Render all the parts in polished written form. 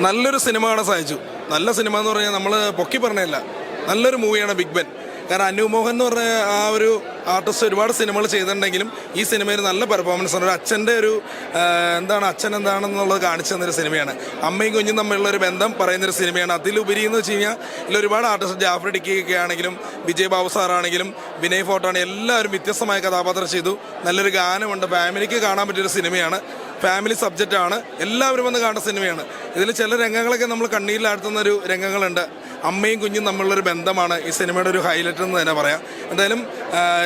നല്ലൊരു സിനിമ കാണാൻ സാധിച്ചു. നല്ല സിനിമ എന്ന് പറഞ്ഞാൽ നമ്മൾ പൊക്കി പറഞ്ഞതല്ല, നല്ലൊരു മൂവിയാണ് ബിഗ് ബെൻ. കാരണം അനൂപ് മോഹൻ എന്ന് പറഞ്ഞ ആ ഒരു ആർട്ടിസ്റ്റ് ഒരുപാട് സിനിമകൾ ചെയ്തിട്ടുണ്ടെങ്കിലും ഈ സിനിമയിൽ നല്ല പെർഫോമൻസ് ആണ്. ഒരു അച്ഛൻ്റെ ഒരു അച്ഛൻ എന്താണെന്നുള്ളത് കാണിച്ചു തന്നൊരു സിനിമയാണ്. അമ്മയും കുഞ്ഞും തമ്മിലുള്ളൊരു ബന്ധം പറയുന്നൊരു സിനിമയാണ്. അതിലുപരി എന്ന് വെച്ച് കഴിഞ്ഞാൽ ഇതിൽ ഒരുപാട് ആർട്ടിസ്റ്റ്, ജാഫർ ഇടുക്കിയൊക്കെ ആണെങ്കിലും വിജയ് ബാബു സാറാണെങ്കിലും വിനയ് ഫോർട്ടാണ്, എല്ലാവരും വ്യത്യസ്തമായ കഥാപാത്രം ചെയ്തു. നല്ലൊരു ഗാനമുണ്ട്. ഫാമിലിക്ക് കാണാൻ പറ്റിയൊരു സിനിമയാണ്. ഫാമിലി സബ്ജക്റ്റാണ്. എല്ലാവരും വന്ന് കാണുന്ന സിനിമയാണ്. ഇതിൽ ചില രംഗങ്ങളൊക്കെ നമ്മൾ കണ്ണീരിലാഴ്ത്തുന്നൊരു രംഗങ്ങളുണ്ട്. അമ്മയും കുഞ്ഞും തമ്മിലുള്ളൊരു ബന്ധമാണ് ഈ സിനിമയുടെ ഒരു ഹൈലൈറ്റ് എന്ന് തന്നെ പറയാം. എന്തായാലും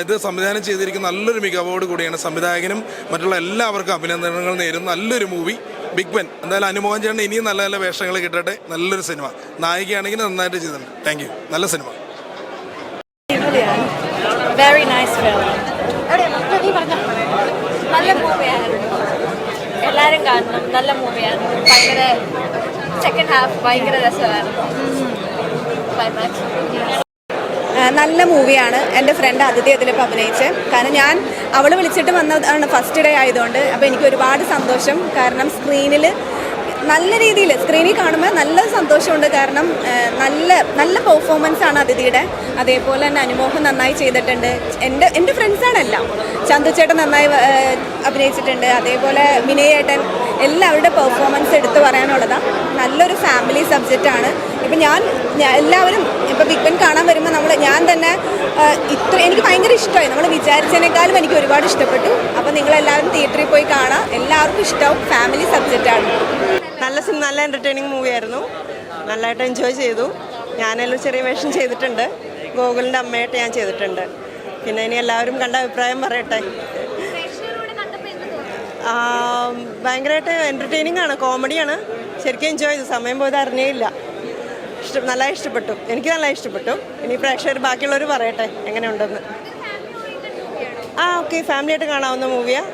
ഇത് സംവിധാനം ചെയ്തിരിക്കുന്ന നല്ലൊരു മികവോട് കൂടിയാണ്. സംവിധായകനും മറ്റുള്ള എല്ലാവർക്കും അഭിനന്ദനങ്ങൾ നേരുന്ന നല്ലൊരു മൂവി ബിഗ് ബെൻ. എന്തായാലും അനുമോഹൻ ചേട്ടൻ ഇനിയും നല്ല നല്ല വേഷങ്ങൾ കിട്ടട്ടെ. നല്ലൊരു സിനിമ. നായികയാണെങ്കിൽ നന്നായിട്ട് ചെയ്തിട്ടുണ്ട്. Thank you. നല്ല സിനിമ. Very nice film. നല്ല മൂവിയാണ്. എല്ലാവരും കാണണം. നല്ല മൂവിയാണ്. ഭയങ്കര സെക്കൻഡ് ഹാഫ് ഭയങ്കര രസമാണ്. നല്ല മൂവിയാണ്. എൻ്റെ ഫ്രണ്ട് അതിഥി അതിലിപ്പോൾ അഭിനയിച്ച്. കാരണം അവൾ വിളിച്ചിട്ട് വന്നതാണ് ഫസ്റ്റ് ഡേ ആയതുകൊണ്ട്. അപ്പോൾ എനിക്ക് ഒരുപാട് സന്തോഷം. കാരണം നല്ല രീതിയിൽ സ്ക്രീനിൽ കാണുമ്പോൾ നല്ല സന്തോഷമുണ്ട്. കാരണം നല്ല പെർഫോമൻസ് ആണ് അതിഥിയുടെ. അതേപോലെ തന്നെ അനുമോഹൻ നന്നായി ചെയ്തിട്ടുണ്ട്. എൻ്റെ ഫ്രണ്ട്സാണെല്ലാം. ചന്തുചേട്ടൻ നന്നായി അഭിനയിച്ചിട്ടുണ്ട്. അതേപോലെ വിനയേട്ടൻ, എല്ലാവരുടെ പെർഫോമൻസ് എടുത്തു പറയാനുള്ളതാണ്. നല്ലൊരു ഫാമിലി സബ്ജക്റ്റാണ്. ഇപ്പം എല്ലാവരും ഇപ്പോൾ ബിഗ് ബെൻ കാണാൻ വരുമ്പോൾ ഞാൻ തന്നെ എനിക്ക് ഭയങ്കര ഇഷ്ടമായി. നമ്മൾ വിചാരിച്ചതിനേക്കാളും എനിക്ക് ഒരുപാട് ഇഷ്ടപ്പെട്ടു. അപ്പോൾ നിങ്ങളെല്ലാവരും തിയേറ്ററിൽ പോയി കാണാം. എല്ലാവർക്കും ഇഷ്ടമാവും. ഫാമിലി സബ്ജക്റ്റാണ്. നല്ല എൻ്റർടൈനിങ് മൂവിയായിരുന്നു. നല്ലതായിട്ട് എൻജോയ് ചെയ്തു. ഞാനെല്ലാം ചെറിയ വേഷം ചെയ്തിട്ടുണ്ട്. ഗോകുലിൻ്റെ അമ്മയായിട്ട് ഞാൻ ചെയ്തിട്ടുണ്ട്. പിന്നെ ഇനി എല്ലാവരും കണ്ട അഭിപ്രായം പറയട്ടെ. ഭയങ്കരമായിട്ട് എൻ്റർടൈനിങ് ആണ്, കോമഡിയാണ്. ശരിക്കും എൻജോയ് ചെയ്തു. സമയം പോയത് അറിഞ്ഞേയില്ല. നല്ല ഇഷ്ടപ്പെട്ടു. എനിക്ക് നല്ല ഇഷ്ടപ്പെട്ടു. ഇനി പ്രേക്ഷകർ ബാക്കിയുള്ളവർ പറയട്ടെ എങ്ങനെയുണ്ടെന്ന്. ഓക്കെ, ഫാമിലിയായിട്ട് കാണാവുന്ന മൂവിയാണ്.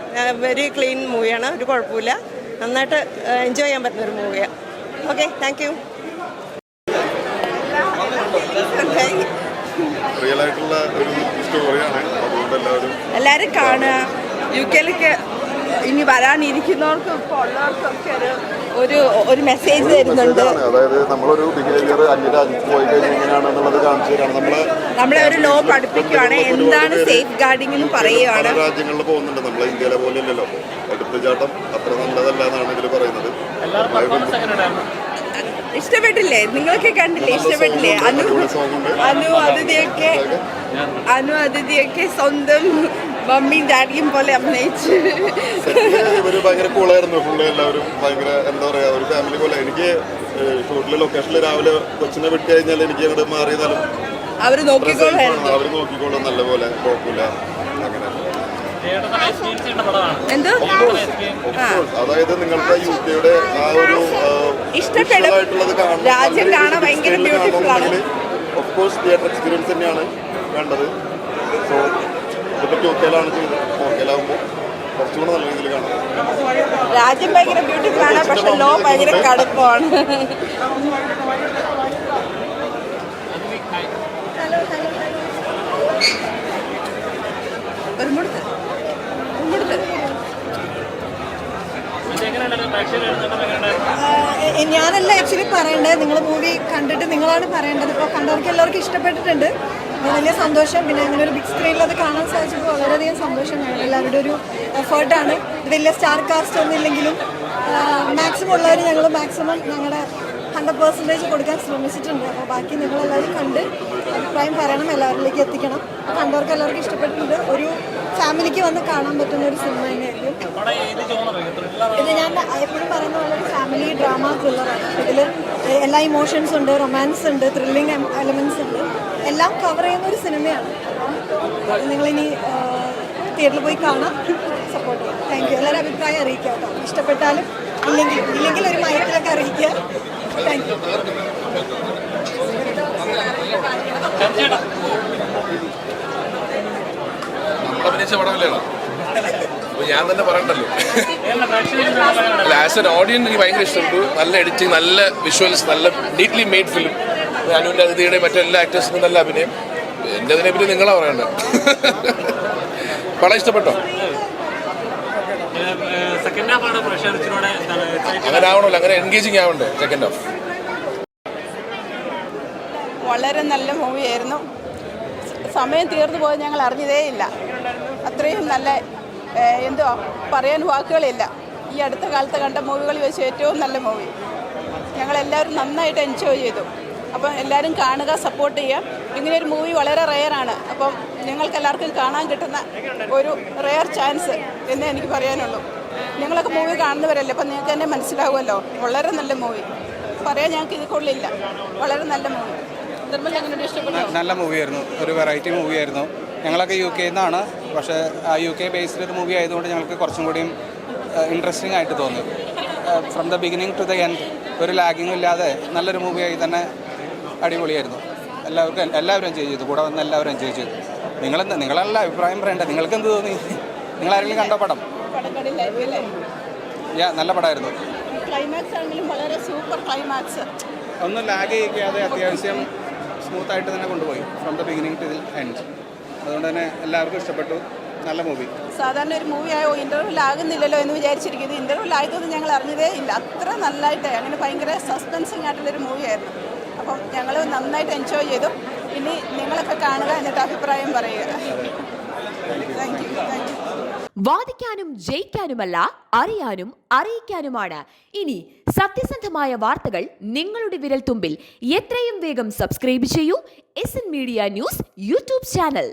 വെരി ക്ലീൻ മൂവിയാണ്. ഒരു കുഴപ്പമില്ല. നന്നായിട്ട് എൻജോയ് ചെയ്യാൻ പറ്റുന്നൊരു മൂവിയാണ്. Okay, thank you. റിയലായിട്ടുള്ള ഒരു സ്റ്റോറിയാണ്. അതുകൊണ്ട് എല്ലാവരും കാണുക. UK-ലേക്ക് ഇനി വരാനിരിക്കുന്നവർക്കും ഇപ്പോൾ ഉള്ളവർക്കൊക്കെ ഒരു മെസ്സേജ് തരുന്നുണ്ട്. അതായത് നമ്മളൊരു ബിഹേവിയർ അന്യരാജ്യത്ത് പോയി കഴിഞ്ഞാൽ എങ്ങനെയാണെന്നുള്ളത് കാണിച്ചു തരാണ്. നമ്മളെ ഒരു ലോ പഠിപ്പിക്കുകയാണ്. എന്താണ് സേഫ് ഗാർഡിംഗ് എന്ന് പറയുകയാണ്. രാജ്യങ്ങളിൽ പോകുന്നുണ്ട്. നമ്മളെ ഇന്ത്യയിലെ പോലെ അല്ലല്ലോ. എടുത്തുചാട്ടം അത്ര നല്ലതല്ല എന്നാണ് ഇതിൽ പറയുന്നത്. ഇഷ്ടപ്പെട്ടില്ലേ? നിങ്ങളൊക്കെ കണ്ടില്ലേ? ഇഷ്ടപ്പെട്ടില്ലേ? അനു അതിഥിയൊക്കെ സ്വന്തം മമ്മിയും ഡാഡിയും പോലെ അഭിനയിച്ച് ഇവര് ഭയങ്കര കൂളായിരുന്നു. ഫുള്ള് എല്ലാവരും ഭയങ്കര എന്താ പറയാ, ഒരു ഫാമിലി പോലെ. എനിക്ക് ഷൂട്ടിലെ ലൊക്കേഷനിൽ രാവിലെ കൊച്ചിനെ വിട്ട് കഴിഞ്ഞാൽ എനിക്ക് അങ്ങോട്ട് മാറിയതാലും അവര് നോക്കിക്കോളും. നല്ല പോലെ കുഴപ്പമില്ല. അങ്ങനെ അതായത് നിങ്ങൾക്ക് UK-യുടെ ആ ഒരു ഇഷ്ടമായിട്ടുള്ളത് രാജ്യം കാണാൻ ഭയങ്കര ബ്യൂട്ടിഫുൾ ആണ്. ഓഫ് കോഴ്സ് തിയേറ്റർ എക്സ്പീരിയൻസ് തന്നെയാണ് വേണ്ടത്. സോ ഇതിപ്പോൾ UK-യിലാണ് ചെയ്തത്. UK-യിലാകുമ്പോൾ കുറച്ചുകൂടെ നല്ല രീതിയിൽ കാണാം. രാജ്യം ഭയങ്കര ബ്യൂട്ടിഫുൾ ആണ്. പക്ഷെ ലോ ഭയങ്കര കടുപ്പമാണ്. ഞാനല്ല ആക്ച്വലി പറയേണ്ടത്. നിങ്ങൾ മൂവി കണ്ടിട്ട് നിങ്ങളാണ് പറയേണ്ടത്. ഇപ്പോൾ കണ്ടവർക്ക് എല്ലാവർക്കും ഇഷ്ടപ്പെട്ടിട്ടുണ്ട്. വലിയ സന്തോഷം. പിന്നെ ഇങ്ങനെ ഒരു ബിഗ് സ്ക്രീനിൽ അത് കാണാൻ സാധിച്ചപ്പോൾ വളരെയധികം സന്തോഷമാണ്. എല്ലാവരുടെ ഒരു എഫേർട്ടാണ്. വലിയ സ്റ്റാർ കാസ്റ്റ് ഒന്നും ഇല്ലെങ്കിലും മാക്സിമം ഉള്ളവർ ഞങ്ങൾ മാക്സിമം ഞങ്ങളുടെ 100% കൊടുക്കാൻ ശ്രമിച്ചിട്ടുണ്ട്. അപ്പോൾ ബാക്കി നിങ്ങളെല്ലാവരും കണ്ട് അഭിപ്രായം പറയണം, എല്ലാവരിലേക്ക് എത്തിക്കണം. കണ്ടവർക്ക് എല്ലാവർക്കും ഇഷ്ടപ്പെട്ടിട്ടുണ്ട്. ഒരു ഫാമിലിക്ക് വന്ന് കാണാൻ പറ്റുന്ന ഒരു സിനിമ തന്നെയായിരിക്കും ഇത്. ഞാൻ എപ്പോഴും പറയുന്ന പോലെ ഒരു ഫാമിലി ഡ്രാമ ത്രില്ലറാണ്. ഇതിൽ എല്ലാ ഇമോഷൻസ് ഉണ്ട്, റൊമാൻസ് ഉണ്ട്, ത്രില്ലിംഗ് എലമെൻറ്റ്സ് ഉണ്ട്. എല്ലാം കവർ ചെയ്യുന്ന ഒരു സിനിമയാണ്. അപ്പം നിങ്ങളിനി തിയേറ്ററിൽ പോയി കാണാം, സപ്പോർട്ട് ചെയ്യാം. Thank you. എല്ലാവരും അഭിപ്രായം അറിയിക്കാം കേട്ടോ. ഇഷ്ടപ്പെട്ടാലും ഇല്ലെങ്കിൽ ഒരു മയത്തിലൊക്കെ അറിയിക്കുക. Thank you. അഭിനയിച്ച പടമല്ലേണോ? അപ്പോൾ ഞാൻ തന്നെ പറയണ്ടല്ലോ. ആസ് എൻ ഓഡിയൻസ് എനിക്ക് ഭയങ്കര ഇഷ്ടപ്പെട്ടു. നല്ല എഡിറ്റിംഗ്, നല്ല വിഷ്വൽസ്, നല്ല നീറ്റ്ലി മെയ്ഡ് ഫിലിം. അനുവിൻ്റെ അതിഥിയുടെ മറ്റെല്ലാ ആക്ടേഴ്സിനും നല്ല അഭിനയം. എൻ്റെ അതിനെപ്പറ്റി നിങ്ങളാ പറയണ്ടത്. പടം ഇഷ്ടപ്പെട്ടോ? സെക്കൻഡ് ഹാഫ് ആണ് പ്രഷർ ഇച്ചിലൂടെ എന്താണ് അങ്ങനെ ആവണമല്ലോ, അങ്ങനെ എൻഗേജിങ് ആവണ്ടേ സെക്കൻഡ് ഹാഫ്. വളരെ നല്ല മൂവിയായിരുന്നു. സമയം തീർന്നു പോയത് ഞങ്ങൾ അറിഞ്ഞതേ ഇല്ല. അത്രയും നല്ല എന്തുവാ പറയാൻ വാക്കുകളില്ല. ഈ അടുത്ത കാലത്ത് കണ്ട മൂവികളിൽ വെച്ച് ഏറ്റവും നല്ല മൂവി. ഞങ്ങളെല്ലാവരും നന്നായിട്ട് എൻജോയ് ചെയ്തു. അപ്പം എല്ലാവരും കാണുക, സപ്പോർട്ട് ചെയ്യാം. ഇങ്ങനെയൊരു മൂവി വളരെ റെയറാണ്. അപ്പം നിങ്ങൾക്ക് എല്ലാവർക്കും കാണാൻ കിട്ടുന്ന ഒരു റെയർ ചാൻസ് എന്നേ എനിക്ക് പറയാനുള്ളൂ. നിങ്ങളൊക്കെ മൂവി കാണുന്നവരല്ലേ, അപ്പം നിങ്ങൾക്ക് തന്നെ മനസ്സിലാവുമല്ലോ. വളരെ നല്ല മൂവി, പറയാൻ ഞങ്ങൾക്ക് ഇത് കൊള്ളില്ല. വളരെ നല്ല മൂവി. നിർമ്മൽ എങ്ങനെ ഇഷ്ടപ്പെട്ടു? നല്ല മൂവിയായിരുന്നു, ഒരു വെറൈറ്റി മൂവിയായിരുന്നു. ഞങ്ങളൊക്കെ UK നിന്നാണ്, പക്ഷേ ആ UK ബേസ്ഡ് ഒരു മൂവി ആയതുകൊണ്ട് ഞങ്ങൾക്ക് കുറച്ചും കൂടിയും ഇൻട്രസ്റ്റിംഗ് ആയിട്ട് തോന്നി. From the beginning to the end ഒരു ലാഗിങ്ങും ഇല്ലാതെ നല്ലൊരു മൂവിയായി തന്നെ അടിപൊളിയായിരുന്നു. എല്ലാവരും എൻജോയ് ചെയ്തു, കൂടെ വന്ന് എല്ലാവരും എൻജോയ് ചെയ്തു. നിങ്ങളല്ല അഭിപ്രായം പറയണ്ട, നിങ്ങൾക്ക് എന്ത് തോന്നി? നിങ്ങളാരെങ്കിലും കണ്ടോ പടം? നല്ല പടമായിരുന്നു. ക്ലൈമാക്സ് ആണെങ്കിലും വളരെ സൂപ്പർ ക്ലൈമാക്സ്. ഒന്നും ലാഗ് ചെയ്യിക്കാതെ അത്യാവശ്യം സ്മൂത്തായിട്ട് തന്നെ കൊണ്ടുപോയി from the beginning to the end. അതുകൊണ്ട് തന്നെ എല്ലാവർക്കും ഇഷ്ടപ്പെട്ടു. നല്ല മൂവി. സാധാരണ ഒരു മൂവി ആയോ ഇൻ്റർവ്യൂൽ ആകുന്നില്ലല്ലോ എന്ന് വിചാരിച്ചിരിക്കുന്നത്. ഇൻ്റർവ്യൂൽ ആയതൊന്നും ഞങ്ങൾ അറിഞ്ഞതേ ഇല്ല. അത്ര നല്ലതായിട്ട് അങ്ങനെ ഭയങ്കര സസ്പെൻസിങ് ആയിട്ടുള്ളൊരു മൂവിയായിരുന്നു. അപ്പം ഞങ്ങൾ നന്നായിട്ട് എൻജോയ് ചെയ്തു. ഇനി നിങ്ങളൊക്കെ കാണുക, എന്നിട്ട് അഭിപ്രായം പറയുക. Thank you. വാദിക്കാനും ജയിക്കാനുമല്ല, അറിയാനും അറിയിക്കാനുമാണ്. ഇനി സത്യസന്ധമായ വാർത്തകൾ നിങ്ങളുടെ വിരൽത്തുമ്പിൽ. എത്രയും വേഗം സബ്സ്ക്രൈബ് ചെയ്യൂ SN media news YouTube channel.